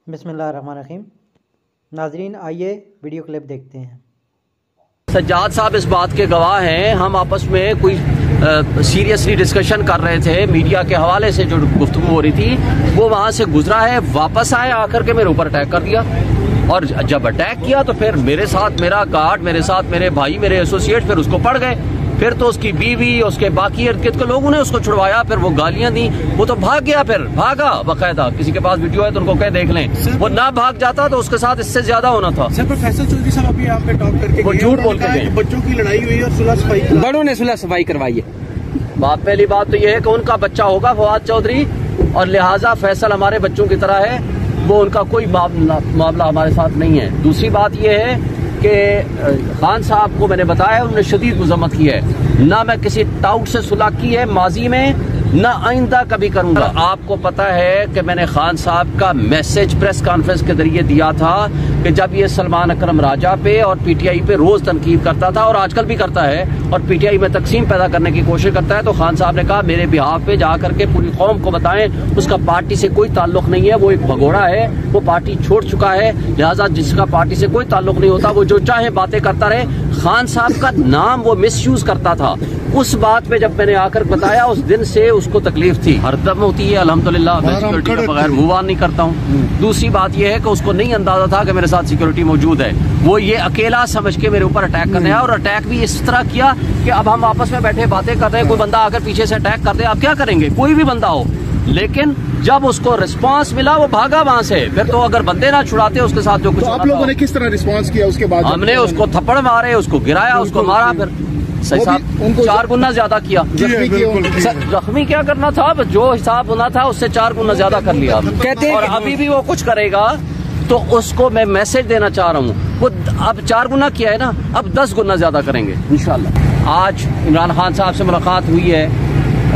बिस्मिल्लाहिर्रहमानिर्रहीम। नाजरीन आइए वीडियो क्लिप देखते हैं। सज्जाद साहब इस बात के गवाह हैं। हम आपस में कोई सीरियसली डिस्कशन कर रहे थे, मीडिया के हवाले से जो गुफ्तगू हो रही थी, वो वहाँ से गुजरा है, वापस आए, आकर के मेरे ऊपर अटैक कर दिया। और जब अटैक किया तो फिर मेरे साथ मेरा गार्ड, मेरे साथ मेरे भाई, मेरे एसोसिएट फिर उसको पड़ गए। फिर तो उसकी बीवी, उसके बाकी इर्द गिर्द के लोगों ने उसको छुड़वाया, फिर वो गालियां दी, वो तो भाग गया, फिर भागा बाकायदा। किसी के पास वीडियो है तो उनको कह देख लें। वो ना भाग जाता तो उसके साथ इससे ज्यादा होना था। सर, प्रोफेसर चौधरी साहब अभी यहाँ पे टॉक करके वो झूठ बोल के गए। बच्चों की लड़ाई हुई और सुलह सफाई, बड़ों ने सुलह सफाई करवाई है। पहली बात तो ये है कि उनका बच्चा होगा फवाद चौधरी, और लिहाजा फैसल हमारे बच्चों की तरह है, वो उनका कोई मामला हमारे साथ नहीं है। दूसरी बात ये है कि खान साहब को मैंने बताया, उन्होंने शदीद मजम्मत की है। ना मैं किसी टाउट से सुलह की है माजी में, ना आइंदा कभी करूंगा। आपको पता है कि मैंने खान साहब का मैसेज प्रेस कॉन्फ्रेंस के जरिए दिया था कि जब ये सलमान अकरम राजा पे और पीटीआई पे रोज तनकीद करता था, और आजकल भी करता है, और पीटीआई में तकसीम पैदा करने की कोशिश करता है, तो खान साहब ने कहा मेरे बिहाफ पे जा करके पूरी कौम को बताएं उसका पार्टी से कोई ताल्लुक नहीं है, वो एक भगोड़ा है, वो पार्टी छोड़ चुका है, लिहाजा जिसका पार्टी से कोई ताल्लुक नहीं होता वो जो चाहे बातें करता रहे। खान साहब का नाम वो मिसयूज करता था। उस बात पे जब मैंने आकर बताया, उस दिन से उसको तकलीफ थी, हरदम होती है अल्हम्दुलिल्लाह, मैं सिक्योरिटी के बगैर मुंह बात नहीं करता हूँ। दूसरी बात यह है कि उसको नहीं अंदाजा था कि मेरे साथ सिक्योरिटी मौजूद है, वो ये अकेला समझ के मेरे ऊपर अटैक करने आया, और अटैक भी इस तरह किया कि अब हम आपस में बैठे बातें कर रहे हैं, कोई बंदा आकर पीछे से अटैक कर दे, आप क्या करेंगे, कोई भी बंदा हो। लेकिन जब उसको रिस्पांस मिला वो भागा वहाँ से। फिर तो अगर बंदे ना छुड़ाते उसके साथ जो कुछ, तो आप लोगों ने किस तरह रिस्पांस किया उसके बाद? हमने उसको थप्पड़ मारे, उसको गिराया, उसको मारा, फिर सही साहब 4 गुना ज्यादा किया। जख्मी क्या करना था, जो हिसाब होना था उससे 4 गुना ज्यादा कर लिया कहते हैं। और अभी भी वो कुछ करेगा तो उसको मैं मैसेज देना चाह रहा हूँ, वो अब 4 गुना किया है ना, अब 10 गुना ज्यादा करेंगे इंशाल्लाह। आज इमरान खान साहब से मुलाकात हुई है,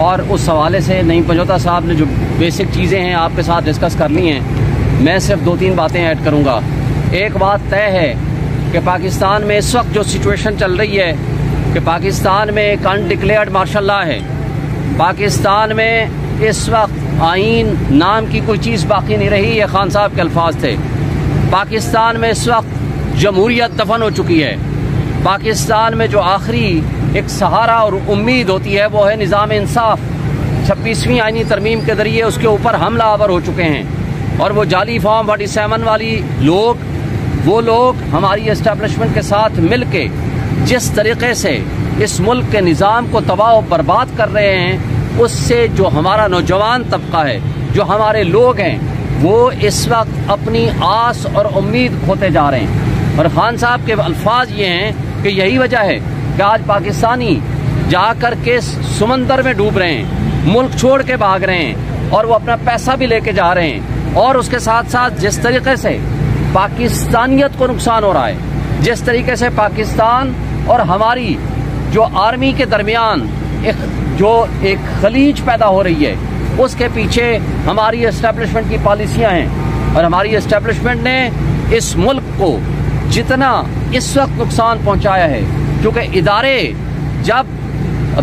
और उस हवाले से नईम पंजोता साहब ने जो बेसिक चीज़ें हैं आपके साथ डिस्कस कर ली हैं। मैं सिर्फ 2-3 बातें ऐड करूंगा। एक बात तय है कि पाकिस्तान में इस वक्त जो सिचुएशन चल रही है कि पाकिस्तान में एक अनडिक्लेयर्ड मार्शल लॉ है, पाकिस्तान में इस वक्त आईन नाम की कोई चीज़ बाकी नहीं रही, ये खान साहब के अल्फाज थे। पाकिस्तान में इस वक्त जमहूरियत दफन हो चुकी है। पाकिस्तान में जो आखिरी एक सहारा और उम्मीद होती है वो है निज़ाम इंसाफ। 26वीं आईनी तरमीम के जरिए उसके ऊपर हमला आवर हो चुके हैं, और वो जाली फॉर्म 47 वाली लोग, वो लोग हमारी एस्टेब्लिशमेंट के साथ मिल के जिस तरीके से इस मुल्क के निज़ाम को तबाह और बर्बाद कर रहे हैं, उससे जो हमारा नौजवान तबका है, जो हमारे लोग हैं, वो इस वक्त अपनी आस और उम्मीद खोते जा रहे हैं। और खान साहब के अल्फाज ये हैं कि यही वजह है कि आज पाकिस्तानी जाकर के समंदर में डूब रहे हैं, मुल्क छोड़ के भाग रहे हैं, और वो अपना पैसा भी लेके जा रहे हैं। और उसके साथ साथ जिस तरीके से पाकिस्तानियत को नुकसान हो रहा है, जिस तरीके से पाकिस्तान और हमारी जो आर्मी के दरमियान एक खलीज पैदा हो रही है, उसके पीछे हमारी एस्टेब्लिशमेंट की पॉलिसियां हैं। और हमारी एस्टेब्लिशमेंट ने इस मुल्क को जितना इस वक्त नुकसान पहुंचाया है, क्योंकि इदारे जब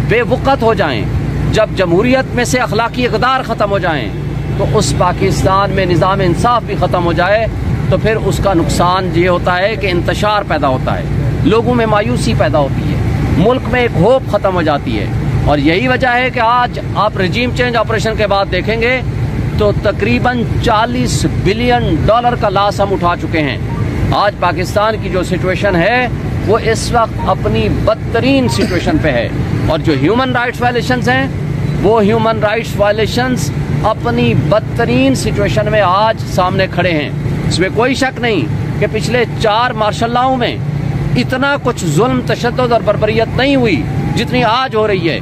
बेवकत हो जाएं, जब जमहूरियत में से अखलाकी इक़दार ख़त्म हो जाएं, तो उस पाकिस्तान में निज़ाम इंसाफ भी ख़त्म हो जाए, तो फिर उसका नुकसान ये होता है कि इंतशार पैदा होता है, लोगों में मायूसी पैदा होती है, मुल्क में एक होप ख़त्म हो जाती है। और यही वजह है कि आज आप रजीम चेंज ऑपरेशन के बाद देखेंगे तो तकरीबन $40 बिलियन का लॉस हम उठा चुके हैं। आज पाकिस्तान की जो सिचुएशन है वो इस वक्त अपनी बदतरीन सिचुएशन पे है, और जो ह्यूमन राइट्स वायलेशंस हैं, वो ह्यूमन राइट्स वायलेशंस अपनी बदतरीन सिचुएशन में आज सामने खड़े हैं। इसमें कोई शक नहीं कि पिछले 4 मार्शल लॉ में इतना कुछ जुल्म, तशद्दुद और बर्बरियत नहीं हुई जितनी आज हो रही है।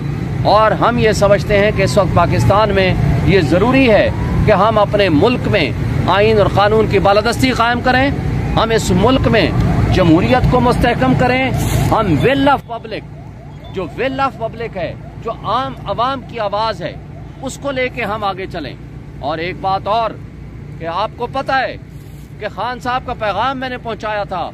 और हम ये समझते हैं कि इस वक्त पाकिस्तान में ये ज़रूरी है कि हम अपने मुल्क में आइन और क़ानून की बालादस्ती कायम करें, हम इस मुल्क में जमहूरियत को मुस्तहकम करें, हम विल ऑफ पब्लिक, जो विल ऑफ पब्लिक है, जो आम आवाम की आवाज़ है, उसको लेके हम आगे चलें। और एक बात और कि आपको पता है कि खान साहब का पैगाम मैंने पहुंचाया था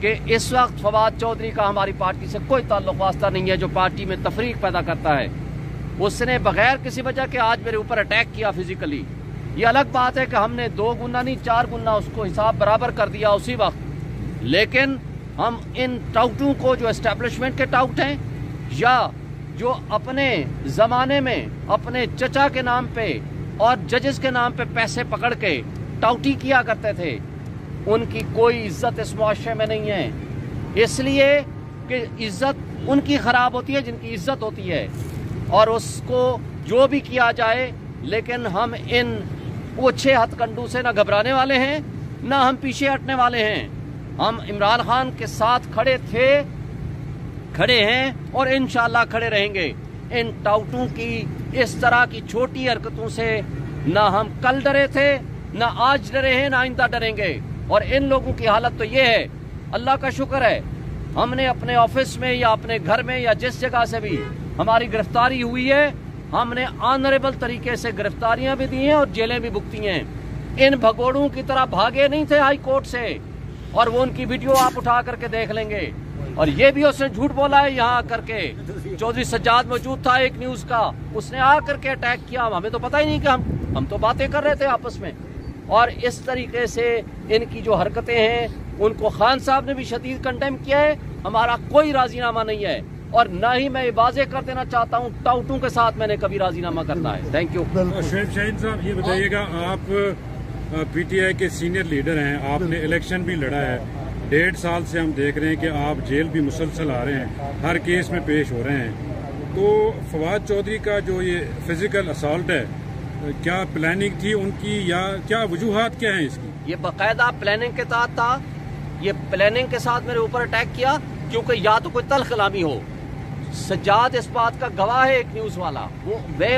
कि इस वक्त फवाद चौधरी का हमारी पार्टी से कोई ताल्लुक वास्ता नहीं है, जो पार्टी में तफरीक पैदा करता है। उसने बगैर किसी वजह के आज मेरे ऊपर अटैक किया फिजिकली, ये अलग बात है कि हमने 2 गुना नहीं 4 गुना उसको हिसाब बराबर कर दिया उसी वक्त। लेकिन हम इन टाउटों को, जो एस्टेब्लिशमेंट के टाउट हैं या जो अपने ज़माने में अपने चचा के नाम पे और जजेस के नाम पे पैसे पकड़ के टाउटी किया करते थे, उनकी कोई इज्जत इस मुआशरे में नहीं है। इसलिए कि इज्जत उनकी ख़राब होती है जिनकी इज्जत होती है, और उसको जो भी किया जाए। लेकिन हम इन ओछे हथकंडों से ना घबराने वाले हैं, ना हम पीछे हटने वाले हैं। हम इमरान खान के साथ खड़े थे, खड़े हैं और इंशाल्लाह खड़े रहेंगे। इन टाउटों की इस तरह की छोटी हरकतों से ना हम कल डरे थे, ना आज डरे हैं, ना आइंदा डरेंगे। और इन लोगों की हालत तो ये है, अल्लाह का शुक्र है हमने अपने ऑफिस में या अपने घर में या जिस जगह से भी हमारी गिरफ्तारी हुई है, हमने ऑनरेबल तरीके से गिरफ्तारियां भी दी हैं और जेलें भी भुगती हैं। इन भगोड़ों की तरह भागे नहीं थे हाई कोर्ट से, और वो उनकी वीडियो आप उठा करके देख लेंगे। और ये भी उसने झूठ बोला है, यहाँ आकर के चौधरी सज्जाद मौजूद था एक न्यूज का, उसने आकर के अटैक किया। हमें तो पता ही नहीं कि हम तो बातें कर रहे थे आपस में। और इस तरीके से इनकी जो हरकतें हैं उनको खान साहब ने भी शदीद कंडेम किया है। हमारा कोई राजीनामा नहीं है, और ना ही मैं ये वाज़ेह कर देना चाहता हूँ टाउटों के साथ मैंने कभी राजीनामा करना है। Thank you. शोएब शाहीन साहब, ये बताइएगा, आप पीटीआई के सीनियर लीडर हैं, आपने इलेक्शन भी लड़ा है, 1.5 साल से हम देख रहे हैं कि आप जेल भी मुसलसल आ रहे हैं, हर केस में पेश हो रहे हैं। तो फवाद चौधरी का जो ये फिजिकल असॉल्ट है, क्या प्लानिंग थी उनकी या क्या वजूहात क्या हैं इसकी? ये बाकायदा प्लानिंग के तहत था। ये प्लानिंग के साथ मेरे ऊपर अटैक किया, क्योंकि या तो कोई तल्ख कलामी हो। सज्जाद इस बात का गवाह है, एक न्यूज वाला,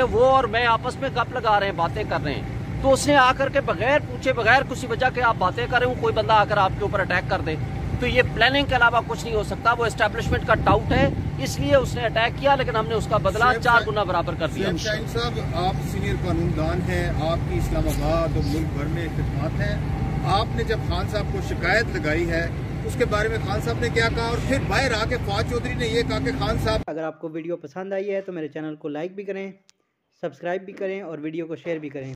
वो और मैं आपस में गप लगा रहे हैं, बातें कर रहे हैं, तो उसने आकर के बगैर पूछे, बगैर किसी वजह के आप बातें कर रहे हो, कोई बंदा आकर आपके ऊपर अटैक कर दे, तो ये प्लानिंग के अलावा कुछ नहीं हो सकता। वो एस्टेब्लिशमेंट का टाउट है, इसलिए उसने अटैक किया, लेकिन हमने उसका बदला 4 गुना बराबर कर दिया। शाहीन साहब, आप सीनियर कानूनदान हैं, आपकी इस्लामाबाद और मुल्क भर में खिदमत हैं। आपने जब खान साहब को शिकायत लगाई है, उसके बारे में खान साहब ने क्या कहा, और फिर बाहर आके फवाद चौधरी ने ये कहा कि खान साहब। अगर आपको वीडियो पसंद आई है तो मेरे चैनल को लाइक भी करें, सब्सक्राइब भी करें और वीडियो को शेयर भी करें।